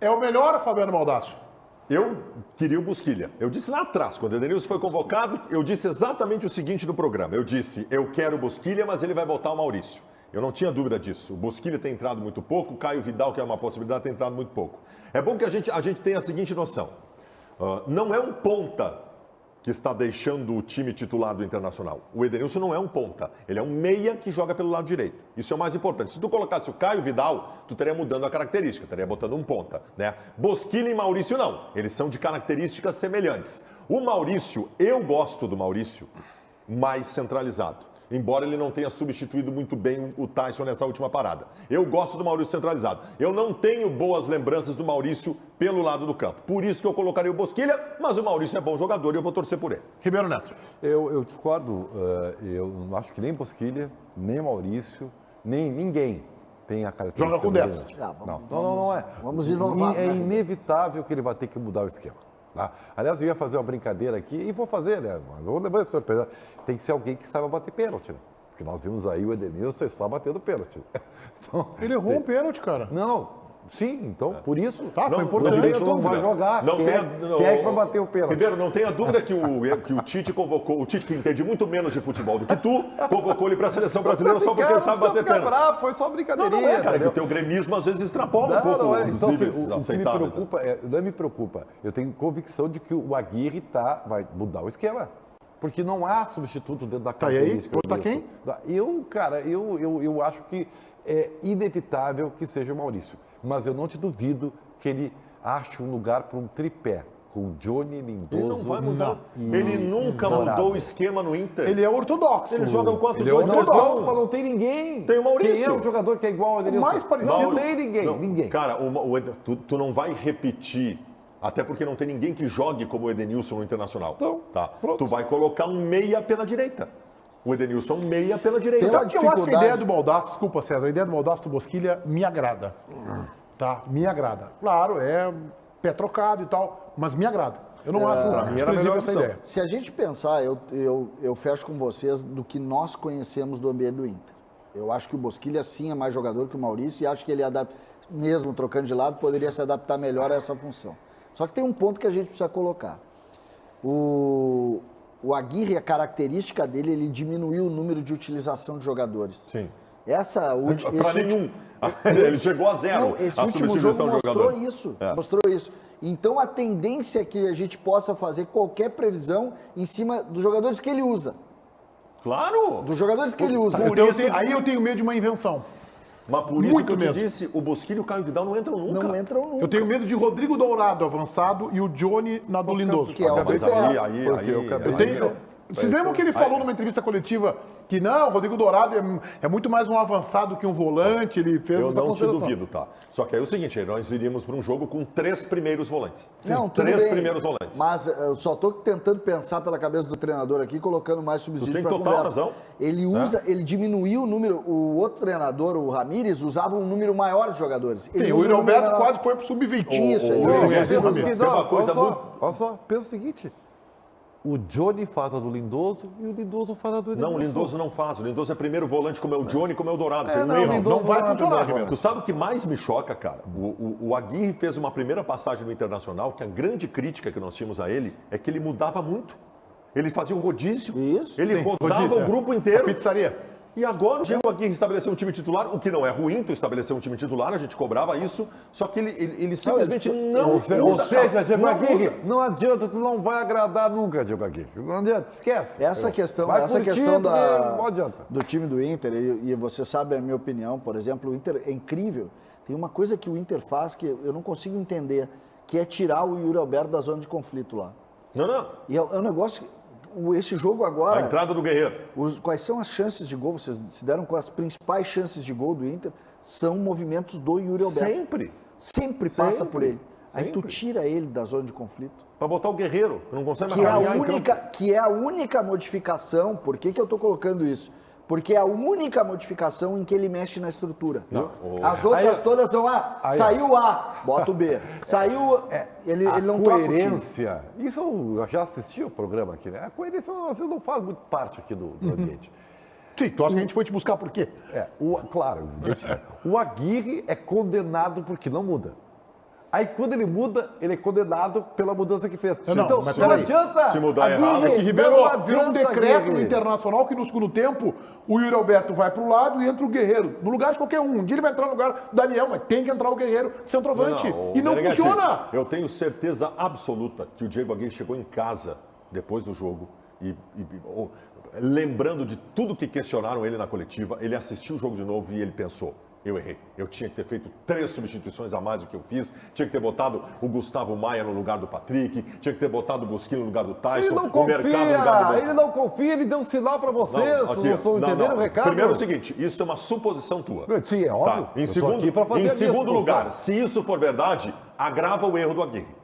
É o melhor, Fabiano Baldasso? Eu queria o Bosquilha. Eu disse lá atrás, quando o Edenilson foi convocado, eu disse exatamente o seguinte no programa. Eu disse, eu quero o Bosquilha, mas ele vai botar o Maurício. Eu não tinha dúvida disso. O Bosquilha tem entrado muito pouco, o Caio Vidal, que é uma possibilidade, tem entrado muito pouco. É bom que a gente tenha a seguinte noção. Não é um ponta que está deixando o time titular do Internacional. O Edenilson não é um ponta. Ele é um meia que joga pelo lado direito. Isso é o mais importante. Se tu colocasse o Caio Vidal, tu estaria mudando a característica, estaria botando um ponta, né? Bosquilha e Maurício não. Eles são de características semelhantes. O Maurício, eu gosto do Maurício mais centralizado. Embora ele não tenha substituído muito bem o Tyson nessa última parada. Eu gosto do Maurício centralizado. Eu não tenho boas lembranças do Maurício pelo lado do campo. Por isso que eu colocaria o Bosquilha, mas o Maurício é bom jogador e eu vou torcer por ele. Ribeiro Neto. Eu discordo. Eu não acho que nem Bosquilha, nem Maurício, nem ninguém tem a característica. Joga com 10. Não é. Vamos inovar. É inevitável que ele vai ter que mudar o esquema. Tá? Aliás, eu ia fazer uma brincadeira aqui, e vou fazer, né? Mas vou levar essa surpresa. Tem que ser alguém que saiba bater pênalti, né? Porque nós vimos aí o Edenilson só batendo pênalti. Então, Ele errou um pênalti, cara. não, sim, então, por isso... Tá, foi o importante. Edenilson não vai jogar. Não quem tenha- é que vai bater o pênalti? Ribeiro, não tenha dúvida que o Tite convocou, o Tite que entende muito menos de futebol do que tu, convocou ele para a seleção brasileira só porque ele sabe bater pênalti. Bravo, foi só brincadeirinha. Não é, cara, que entendeu? o teu gremismo às vezes extrapola um pouco Não é. os Então, assim, níveis o que me aceitáveis, né? preocupa, não me preocupa, eu tenho convicção de que o Aguirre vai mudar o esquema. Porque não há substituto dentro da Tá, e aí? característica. Botar quem? Eu acho que é inevitável que seja o Maurício. Mas eu não te duvido que ele ache um lugar para um tripé. Com Johnny, Lindoso... Ele não vai mudar. e Ele nunca Dourado. mudou o esquema no Inter. Ele é ortodoxo. Ele joga o 4-2-3-1. Ele é ortodoxo. Mas não tem ninguém. Tem o Maurício. Quem é o jogador que é igual ao Edenilson? mais parecido. Não tem ninguém. Não, Ninguém. Cara, tu não vai repetir, até porque não tem ninguém que jogue como o Edenilson no Internacional. Então, tá? pronto. Tu vai colocar um meia pela direita. O Edenilson é um meia pela direita. Pela Sabe que eu acho que a dificuldade. ideia do Baldasso, desculpa, César, a ideia do Baldasso do Bosquilha me agrada. Tá? Me agrada. Claro, é pé trocado e tal, mas me agrada. Eu não acho pra mim era a desprezível melhor essa opção. ideia. Se a gente pensar, eu fecho com vocês do que nós conhecemos do ambiente do Inter. Eu acho que o Bosquilha sim é mais jogador que o Maurício e acho que ele, mesmo trocando de lado, poderia se adaptar melhor a essa função. Só que tem um ponto que a gente precisa colocar. O Aguirre, a característica dele, ele diminuiu o número de utilização de jogadores. Sim. Para nenhum. Ele chegou a zero. Não, esse a último jogo substituição de mostrou jogador. isso, É. mostrou isso. Então a tendência é que a gente possa fazer qualquer previsão em cima dos jogadores que ele usa. Claro! Dos jogadores que ele usa. Por Então, isso- aí eu tenho medo de uma invenção. Mas por isso Muito que eu te medo. disse, o Bosquilha e o Caio Vidal não entram nunca. Não entram nunca. Eu tenho medo de Rodrigo Dourado avançado e o Johnny na do Lindoso. Que é o Mas tripé. Porque eu acabei Eu de tenho- Vocês lembram que ele falou numa entrevista coletiva que não, o Rodrigo Dourado é muito mais um avançado que um volante, ele fez Eu essa não te consideração. duvido, tá? Só que aí é o seguinte, nós iríamos para um jogo com 3 primeiros volantes. Não, tudo 3 bem, primeiros volantes. Mas eu só estou tentando pensar pela cabeça do treinador aqui, colocando mais subsídio tem para a total conversa. razão. Ele diminuiu o número, o outro treinador, o Ramírez, usava um número maior de jogadores. Ele Sim, o usa um Yuri número Alberto menor. quase foi pro sub-20. Isso, ele Sim, usa. é, sim, Pensa o Ramiro. seguinte, Tem uma coisa olha só, pensa o seguinte. O Johnny faz a do Lindoso e o Lindoso faz a do Edenilson. Não, o Lindoso não faz. O Lindoso é primeiro volante, como é o Johnny, como é o Dourado. Isso é um não, erro. o Lindoso Não vai é funcionar, primeiro Ribeiro. Tu sabe o que mais me choca, cara? O Aguirre fez uma primeira passagem no Internacional, que a grande crítica que nós tínhamos a ele é que ele mudava muito. Ele fazia o rodízio. Isso. Ele Sim, rodava rodízio, o é. grupo A inteiro. pizzaria. E agora chega o Aguirre estabeleceu um time titular, o que não é ruim, tu estabelecer um time titular, a gente cobrava isso, só que ele simplesmente não Ou muda. seja, Diego Não Aguirre, muda. não adianta, tu não vai agradar nunca, Diego Aguirre. Não adianta, esquece. Essa questão, Vai essa curtir, questão porque não adianta. do time do Inter, e você sabe a minha opinião, por exemplo, o Inter é incrível. Tem uma coisa que o Inter faz que eu não consigo entender, que é tirar o Yuri Alberto da zona de conflito lá. Não. E é um negócio, esse jogo agora... A entrada do Guerreiro. Quais são as chances de gol? Vocês se deram com as principais chances de gol do Inter? São movimentos do Yuri Alberto. Sempre. Sempre passa Sempre. por ele. Aí tu Sempre. tira ele da zona de conflito. Pra botar o Guerreiro, que não consegue mais Que é, caminhar em campo. que é a única modificação. Por que eu estou colocando isso? Porque é a única modificação em que ele mexe na estrutura. As outras Aí- todas são saiu A, bota o B. Saiu. Ele não troca o time. coerência, isso eu já assisti o programa aqui, né? A coerência às vezes não faz muito parte aqui do ambiente. Sim, tu acha que a gente foi te buscar por quê? Claro, evidente, né? O Aguirre é condenado porque não muda. Aí quando ele muda, ele é condenado pela mudança que fez. Não, Então, mas não peraí. adianta. Se mudar Aguirre, errado, é Que Ribeiro não virou um adianta, decreto Aguirre. no Internacional que no segundo tempo o Yuri Alberto vai pro lado e entra o Guerreiro. No lugar de qualquer um. Um dia ele vai entrar no lugar do Daniel, mas tem que entrar o Guerreiro centroavante. E não Meneghetti, funciona. Eu tenho certeza absoluta que o Diego Aguirre chegou em casa depois do jogo lembrando de tudo que questionaram ele na coletiva, ele assistiu o jogo de novo e ele pensou: eu errei. Eu tinha que ter feito 3 substituições a mais do que eu fiz. Tinha que ter botado o Gustavo Maia no lugar do Patrick. Tinha que ter botado o Bosquilha no lugar do Tyson. Ele não o Mercado no lugar do confia, Bosquilha. ele não confia, ele deu um sinal pra vocês. Não estão entendendo o recado? Primeiro é o seguinte, isso é uma suposição tua. Sim, é óbvio. Em Eu tô aqui pra fazer a minha segundo suposição. lugar, se isso for verdade, agrava o erro do Aguirre.